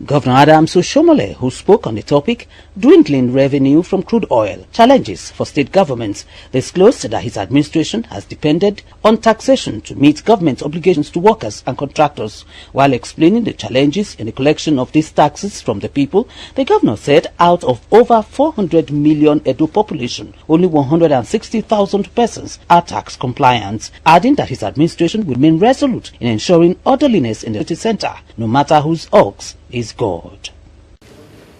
Governor Adams Oshiomhole, who spoke on the topic, dwindling revenue from crude oil, challenges for state governments, disclosed that his administration has depended on taxation to meet government obligations to workers and contractors. While explaining the challenges in the collection of these taxes from the people, the governor said out of over 400 million Edo population, only 160,000 persons are tax compliant, adding that his administration will remain resolute in ensuring orderliness in the city center, no matter whose ox is God.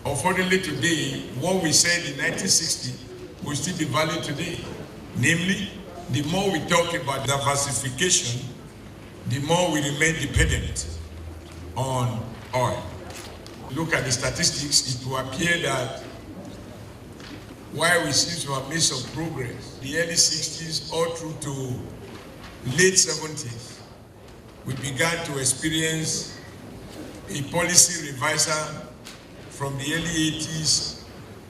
Unfortunately today, what we said in 1960 will still be valid today. Namely, the more we talk about diversification, the more we remain dependent on oil. Look at the statistics, it will appear that while we seem to have made some progress, the early 60s all through to late 70s, we began to experience a policy reversal from the early 80s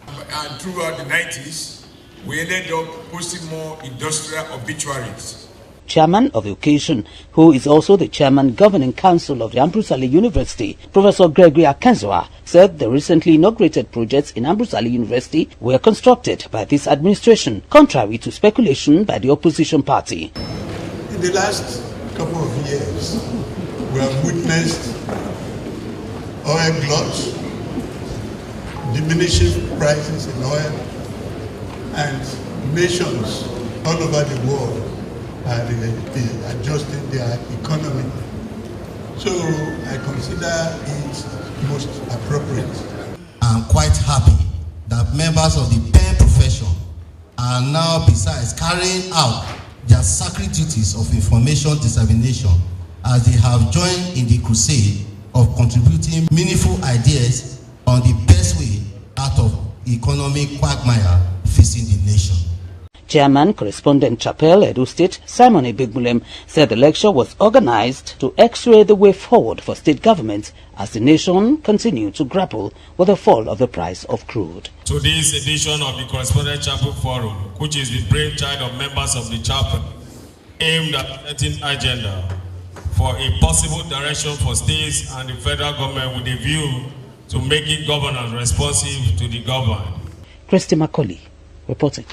and throughout the 90s, we ended up posting more industrial obituaries. Chairman of the occasion, who is also the Chairman Governing Council of the Ambrose Ali University, Professor Gregory Akenzoa, said the recently inaugurated projects in Ambrose Ali University were constructed by this administration, contrary to speculation by the opposition party. In the last couple of years, we have witnessed oil gluts, diminishing prices in oil, and nations all over the world are adjusting their economy. So I consider it most appropriate. I'm quite happy that members of the pen profession are now, besides carrying out their sacred duties of information dissemination, as they have joined in the crusade of contributing meaningful ideas on the best way out of economic quagmire facing the nation. Chairman, Correspondent Chapel, Edo State, Simon Ebegbulem, said the lecture was organized to x-ray the way forward for state governments as the nation continued to grapple with the fall of the price of crude. To this edition of the Correspondent Chapel Forum, which is the brainchild of members of the chapel, aimed at setting agenda for a possible direction for states and the federal government with a view to making governance responsive to the governed. Christy Macaulay reporting.